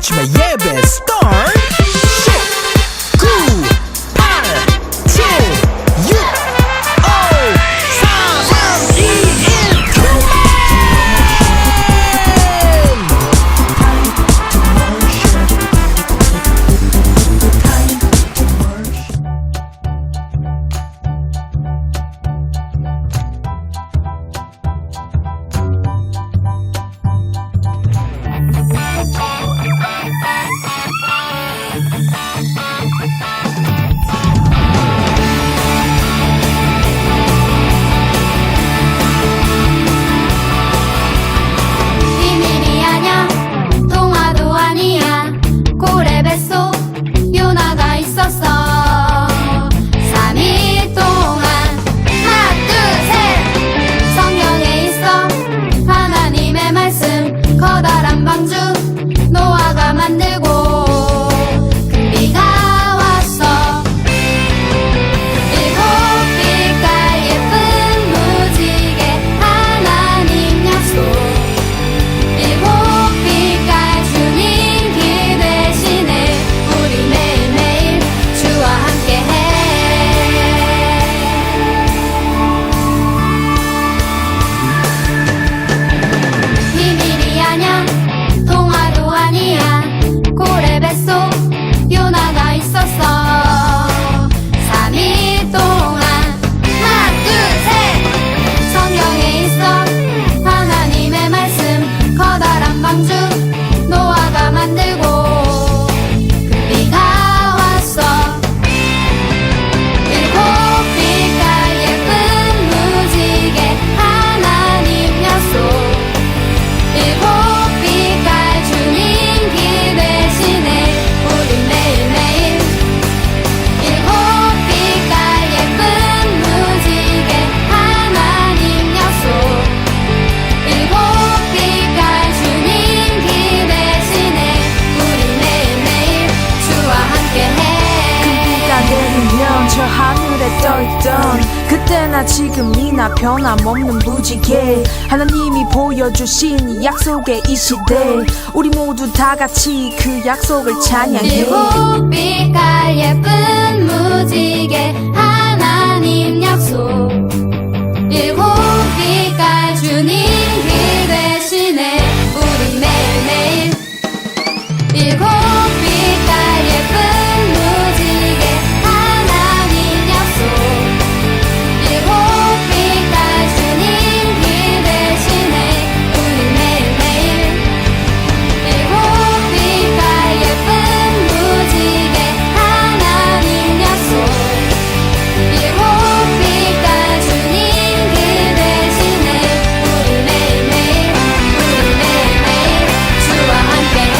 아침에 예배 스타트 10, 9, 8, 7, 6, 5, 4, 3, 2, 1 비밀이 아냐 통화도 아니야 고래 뱃속 요나가 있었어 3일 동안 하나 둘셋 성경에 있어 하나님의 말씀 커다란 방주 노아가 만들고 큰 비가 왔어 일곱 빛깔 예쁜 무지개 하나님 약속 일곱 빛깔 주님 길 대신에 우리 매일매일 주와 함께해 비밀이 아냐 통화도 아니야 고래 뱃속 요나가 있었어 3일 동안 하나 둘셋 성경에 있어 하나님의 말씀 커다란 방주 노아가 만들고 큰 비가 왔어 일곱 빛깔 예쁜 무지개 하나님 약속 일곱 빛깔 주님 길 대신에 우리 매일매일 일곱 빛깔 예쁜 무지개 하나님 약속 일곱 빛깔 주님 길 대신에 우리 매일매일 주와 함께해 비가 내리면 저 하늘에 떠있던 그때나 지금이나 변함없는 무지개 하나님이 보여주신 이 약속의 이 시대 우리 모두 다 같이 그 약속을 찬양해 일곱 빛깔 예쁜 무지개 하나님 약속 일곱 빛깔 주님 길 대신에 우리 매일매일 일곱 빛깔 예쁜 무지개 하나님 약속 일곱 빛깔 주님 길 대신에 우리 매일매일 일곱 빛깔 예쁜 무지개 하나님 약속 일곱 빛깔 주님 길 대신에 우리 매일매일 주와 함께해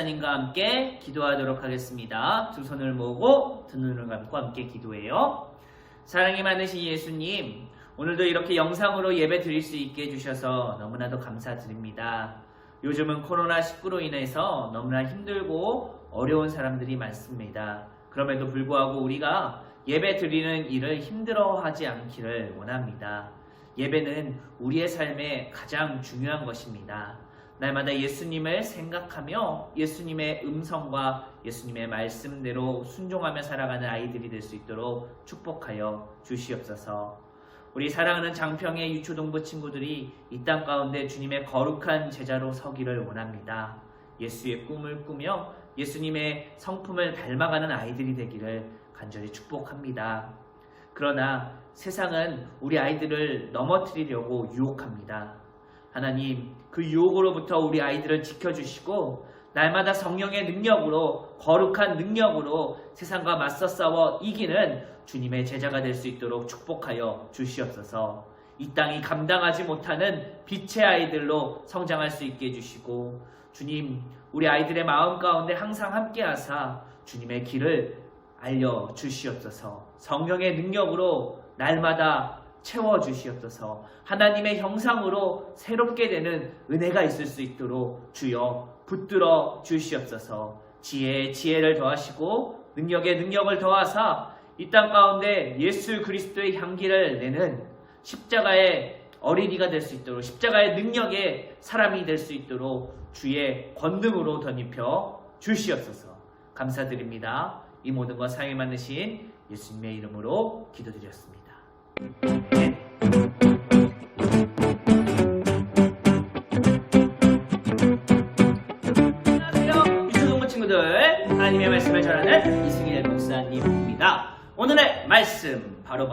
목사님과 함께 기도하도록 하겠습니다. 두 손을 모으고 두 눈을 감고 함께 기도해요. 사랑이 많으신 예수님, 오늘도 이렇게 영상으로 예배 드릴 수 있게 해주셔서 너무나도 감사드립니다. 요즘은 코로나19로 인해서 너무나 힘들고 어려운 사람들이 많습니다. 그럼에도 불구하고 우리가 예배 드리는 일을 힘들어하지 않기를 원합니다. 예배는 우리의 삶에 가장 중요한 것입니다. 날마다 예수님을 생각하며 예수님의 음성과 예수님의 말씀대로 순종하며 살아가는 아이들이 될 수 있도록 축복하여 주시옵소서. 우리 사랑하는 장평의 유초동부 친구들이 이 땅 가운데 주님의 거룩한 제자로 서기를 원합니다. 예수의 꿈을 꾸며 예수님의 성품을 닮아가는 아이들이 되기를 간절히 축복합니다. 그러나 세상은 우리 아이들을 넘어뜨리려고 유혹합니다. 하나님, 그 유혹으로부터 우리 아이들을 지켜주시고 날마다 성령의 능력으로, 거룩한 능력으로 세상과 맞서 싸워 이기는 주님의 제자가 될 수 있도록 축복하여 주시옵소서. 이 땅이 감당하지 못하는 빛의 아이들로 성장할 수 있게 해주시고, 주님, 우리 아이들의 마음 가운데 항상 함께 하사 주님의 길을 알려주시옵소서. 성령의 능력으로 날마다 채워주시옵소서. 하나님의 형상으로 새롭게 되는 은혜가 있을 수 있도록 주여 붙들어 주시옵소서. 지혜에 지혜를 더하시고 능력에 능력을 더하사 이 땅 가운데 예수 그리스도의 향기를 내는 십자가의 어린이가 될 수 있도록, 십자가의 능력의 사람이 될 수 있도록 주의 권능으로 덧입혀 주시옵소서. 감사드립니다. 이 모든 것 사랑이 많으신 예수님의 이름으로 기도드렸습니다. 안녕하세요, 유초동부 친구들. 하나님의 말씀을 전하는 이승일 목사님입니다. 오늘의 말씀 바로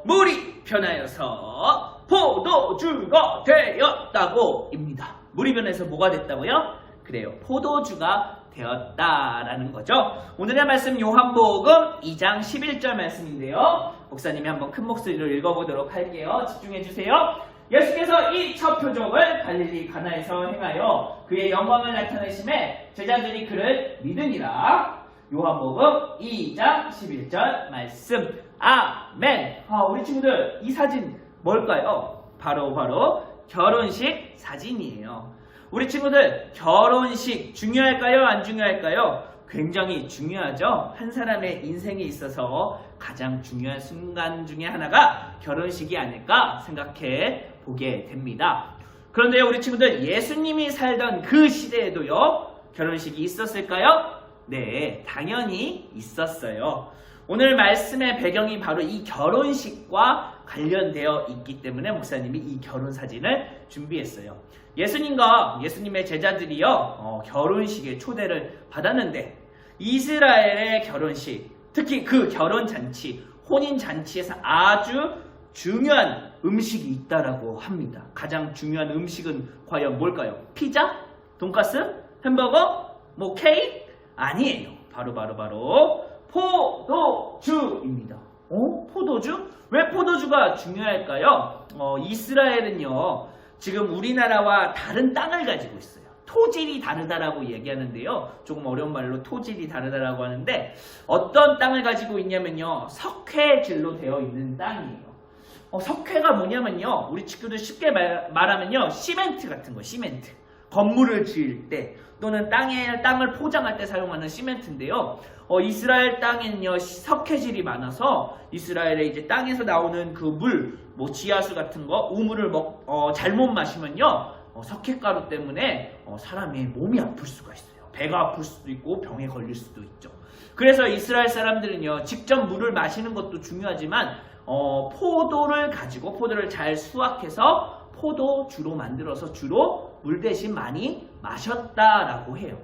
물이 변하여서 포도주가 되었다고 입니다. 물이 변해서 뭐가 됐다고요? 그래요, 포도주가 되었다라는 거죠. 오늘의 말씀 요한복음 2장 11절 말씀인데요. 목사님이 한번 큰 목소리로 읽어보도록 할게요. 집중해주세요. 예수께서 이 첫 표적을 갈릴리 가나에서 행하여 그의 영광을 나타내심에 제자들이 그를 믿으니라. 요한복음 2장 11절 말씀. 아멘. 우리 친구들, 이 사진 뭘까요? 바로 결혼식 사진이에요. 우리 친구들, 결혼식 중요할까요? 안 중요할까요? 굉장히 중요하죠. 한 사람의 인생에 있어서 가장 중요한 순간 중에 하나가 결혼식이 아닐까 생각해 보게 됩니다. 그런데 우리 친구들, 예수님이 살던 그 시대에도요, 결혼식이 있었을까요? 네, 당연히 있었어요. 오늘 말씀의 배경이 바로 이 결혼식과 관련되어 있기 때문에 목사님이 이 결혼 사진을 준비했어요. 예수님과 예수님의 제자들이요, 결혼식에 초대를 받았는데 이스라엘의 결혼식, 특히 그 결혼잔치, 혼인잔치에서 아주 중요한 음식이 있다라고 합니다. 가장 중요한 음식은 과연 뭘까요? 피자? 돈가스? 햄버거? 케이크? 아니에요. 바로 포도주입니다. 포도주? 왜 포도주가 중요할까요? 이스라엘은요, 지금 우리나라와 다른 땅을 가지고 있어요. 토질이 다르다라고 얘기하는데요. 조금 어려운 말로 토질이 다르다라고 하는데, 어떤 땅을 가지고 있냐면요, 석회질로 되어 있는 땅이에요. 석회가 뭐냐면요, 우리 친구들 쉽게 말하면요, 시멘트 같은 거, 시멘트. 건물을 지을 때 또는 땅을 포장할 때 사용하는 시멘트인데요. 이스라엘 땅에는요, 석회질이 많아서 이스라엘의 이제 땅에서 나오는 그 물, 지하수 같은 거, 우물을 잘못 마시면요, 석회가루 때문에 사람의 몸이 아플 수가 있어요. 배가 아플 수도 있고 병에 걸릴 수도 있죠. 그래서 이스라엘 사람들은요, 직접 물을 마시는 것도 중요하지만 포도를 잘 수확해서 포도주로 만들어서 주로 물 대신 많이 마셨다라고 해요.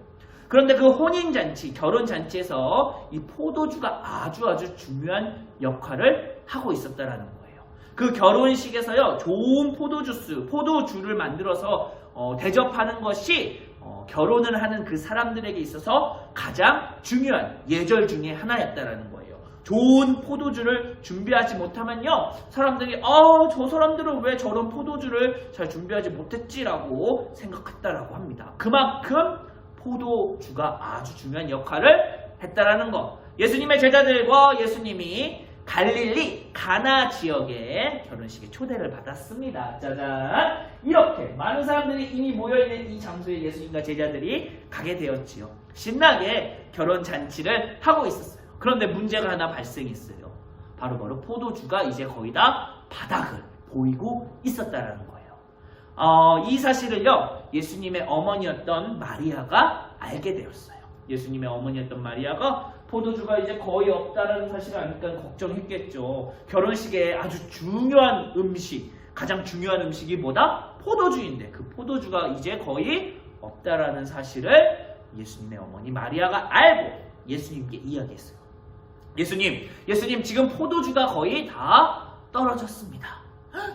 그런데 그 혼인잔치, 결혼잔치에서 이 포도주가 아주 중요한 역할을 하고 있었다라는 거예요. 그 결혼식에서요, 좋은 포도주를 만들어서 대접하는 것이 결혼을 하는 그 사람들에게 있어서 가장 중요한 예절 중에 하나였다라는 거예요. 좋은 포도주를 준비하지 못하면요, 사람들이 저 사람들은 왜 저런 포도주를 잘 준비하지 못했지라고 생각했다라고 합니다. 그만큼 포도주가 아주 중요한 역할을 했다라는 거. 예수님의 제자들과 예수님이 갈릴리 가나 지역의 결혼식에 초대를 받았습니다. 짜잔! 이렇게 많은 사람들이 이미 모여있는 이 장소에 예수님과 제자들이 가게 되었지요. 신나게 결혼 잔치를 하고 있었어요. 그런데 문제가 하나 발생했어요. 바로 포도주가 이제 거의 다 바닥을 보이고 있었다라는 거예요. 이 사실을요, 예수님의 어머니였던 마리아가 알게 되었어요. 예수님의 어머니였던 마리아가 포도주가 이제 거의 없다라는 사실을 아니까 걱정했겠죠. 결혼식에 아주 중요한 음식, 가장 중요한 음식이 뭐다? 포도주인데 그 포도주가 이제 거의 없다라는 사실을 예수님의 어머니 마리아가 알고 예수님께 이야기했어요. 예수님 지금 포도주가 거의 다 떨어졌습니다.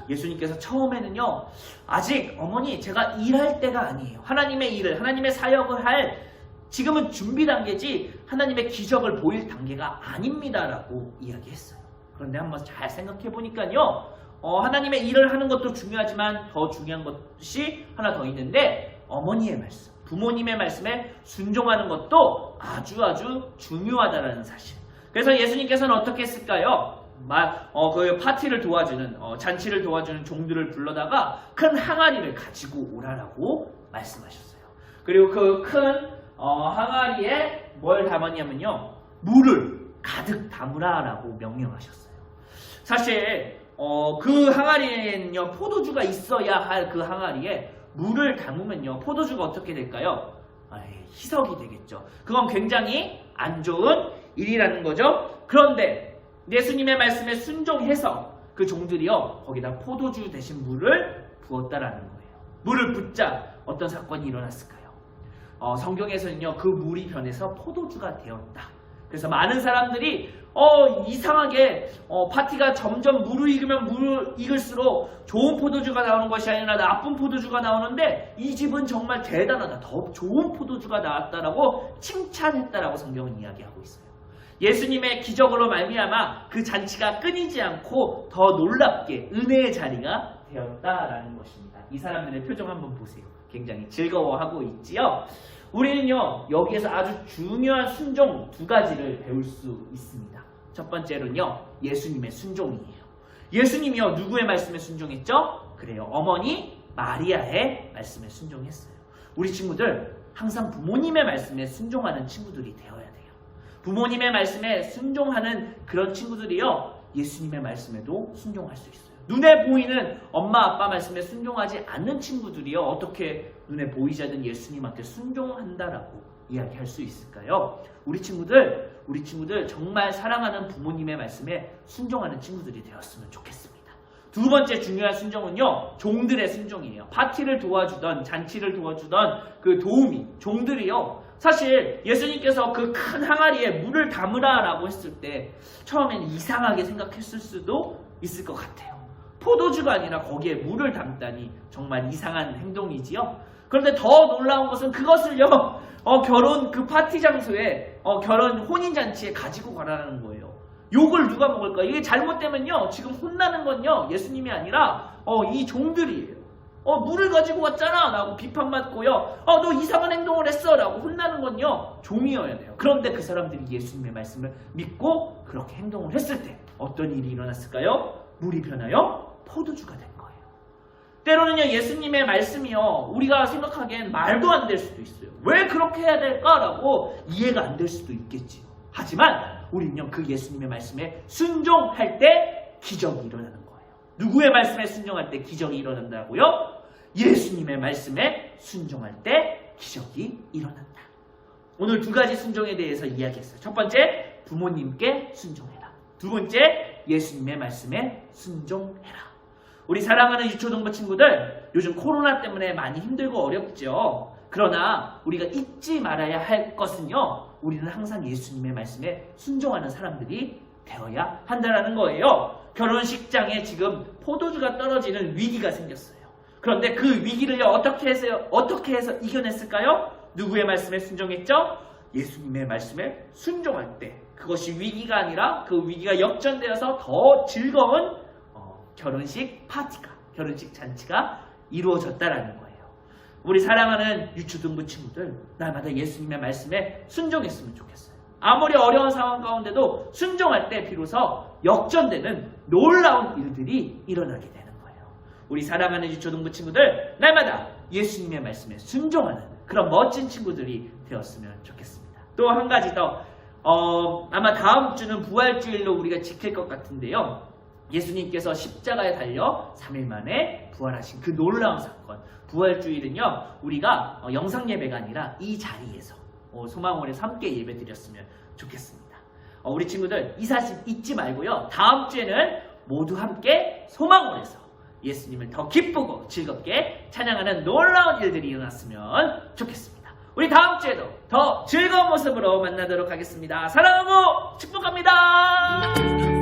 예수님께서 처음에는요, 아직 어머니 제가 일할 때가 아니에요. 하나님의 일을, 하나님의 사역을 할 지금은 준비 단계지 하나님의 기적을 보일 단계가 아닙니다라고 이야기했어요. 그런데 한번 잘 생각해 보니까요, 하나님의 일을 하는 것도 중요하지만 더 중요한 것이 하나 더 있는데 어머니의 말씀, 부모님의 말씀에 순종하는 것도 아주 중요하다라는 사실. 그래서 예수님께서는 어떻게 했을까요? 그 파티를 도와주는 잔치를 도와주는 종들을 불러다가 큰 항아리를 가지고 오라라고 말씀하셨어요. 그리고 그 큰 항아리에 뭘 담았냐면요, 물을 가득 담으라라고 명령하셨어요. 사실 그 항아리에는요, 포도주가 있어야 할 그 항아리에 물을 담으면요, 포도주가 어떻게 될까요? 희석이 되겠죠. 그건 굉장히 안 좋은 일이라는 거죠. 그런데 예수님의 말씀에 순종해서 그 종들이요, 거기다 포도주 대신 물을 부었다라는 거예요. 물을 붓자 어떤 사건이 일어났을까요? 성경에서는요, 그 물이 변해서 포도주가 되었다. 그래서 많은 사람들이 이상하게 파티가 점점 물을 익을수록 좋은 포도주가 나오는 것이 아니라 나쁜 포도주가 나오는데 이 집은 정말 대단하다, 더 좋은 포도주가 나왔다라고 칭찬했다라고 성경은 이야기하고 있어요. 예수님의 기적으로 말미암아 그 잔치가 끊이지 않고 더 놀랍게 은혜의 자리가 되었다라는 것입니다. 이 사람들의 표정 한번 보세요. 굉장히 즐거워하고 있지요. 우리는요, 여기에서 아주 중요한 순종 두 가지를 배울 수 있습니다. 첫 번째로는요, 예수님의 순종이에요. 예수님이요, 누구의 말씀에 순종했죠? 그래요, 어머니 마리아의 말씀에 순종했어요. 우리 친구들 항상 부모님의 말씀에 순종하는 친구들이 되어야 돼요. 부모님의 말씀에 순종하는 그런 친구들이요, 예수님의 말씀에도 순종할 수 있어요. 눈에 보이는 엄마 아빠 말씀에 순종하지 않는 친구들이요, 어떻게 눈에 보이지 않는 예수님한테 순종한다라고 이야기할 수 있을까요? 우리 친구들 정말 사랑하는 부모님의 말씀에 순종하는 친구들이 되었으면 좋겠습니다. 두 번째 중요한 순종은요, 종들의 순종이에요. 파티를 도와주던, 잔치를 도와주던 그 도우미, 종들이요, 사실 예수님께서 그 큰 항아리에 물을 담으라라고 했을 때 처음에는 이상하게 생각했을 수도 있을 것 같아요. 포도주가 아니라 거기에 물을 담다니 정말 이상한 행동이지요. 그런데 더 놀라운 것은 그것을요, 결혼 그 파티 장소에 결혼 혼인잔치에 가지고 가라는 거예요. 욕을 누가 먹을까? 이게 잘못되면요, 지금 혼나는 건요, 예수님이 아니라 이 종들이에요. 물을 가지고 왔잖아 라고 비판받고요, 너 이상한 행동을 했어 라고 혼나는 건요, 종이어야 돼요. 그런데 그 사람들이 예수님의 말씀을 믿고 그렇게 행동을 했을 때 어떤 일이 일어났을까요? 물이 변하여 포도주가 된 거예요. 때로는요, 예수님의 말씀이요, 우리가 생각하기엔 말도 안 될 수도 있어요. 왜 그렇게 해야 될까라고 이해가 안 될 수도 있겠지요. 하지만 우리는요, 그 예수님의 말씀에 순종할 때 기적이 일어나는 거예요. 누구의 말씀에 순종할 때 기적이 일어난다고요? 예수님의 말씀에 순종할 때 기적이 일어난다. 오늘 두 가지 순종에 대해서 이야기했어요. 첫 번째, 부모님께 순종해라. 두 번째, 예수님의 말씀에 순종해라. 우리 사랑하는 유초동부 친구들, 요즘 코로나 때문에 많이 힘들고 어렵죠. 그러나 우리가 잊지 말아야 할 것은요, 우리는 항상 예수님의 말씀에 순종하는 사람들이 되어야 한다는 거예요. 결혼식장에 지금 포도주가 떨어지는 위기가 생겼어요. 그런데 그 위기를 어떻게 해서 이겨냈을까요? 누구의 말씀에 순종했죠? 예수님의 말씀에 순종할 때 그것이 위기가 아니라 그 위기가 역전되어서 더 즐거운 결혼식 파티가, 결혼식 잔치가 이루어졌다라는 거예요. 우리 사랑하는 유초등부 친구들 날마다 예수님의 말씀에 순종했으면 좋겠어요. 아무리 어려운 상황 가운데도 순종할 때 비로소 역전되는 놀라운 일들이 일어나게 되는 거예요. 우리 사랑하는 유초등부 친구들 날마다 예수님의 말씀에 순종하는 그런 멋진 친구들이 되었으면 좋겠습니다. 또 한 가지 더 아마 다음 주는 부활주일로 우리가 지킬 것 같은데요. 예수님께서 십자가에 달려 3일 만에 부활하신 그 놀라운 사건. 부활주일은요, 우리가 영상 예배가 아니라 이 자리에서 소망원에서 함께 예배 드렸으면 좋겠습니다. 우리 친구들 이 사실 잊지 말고요. 다음 주에는 모두 함께 소망원에서 예수님을 더 기쁘고 즐겁게 찬양하는 놀라운 일들이 일어났으면 좋겠습니다. 우리 다음 주에도 더 즐거운 모습으로 만나도록 하겠습니다. 사랑하고 축복합니다.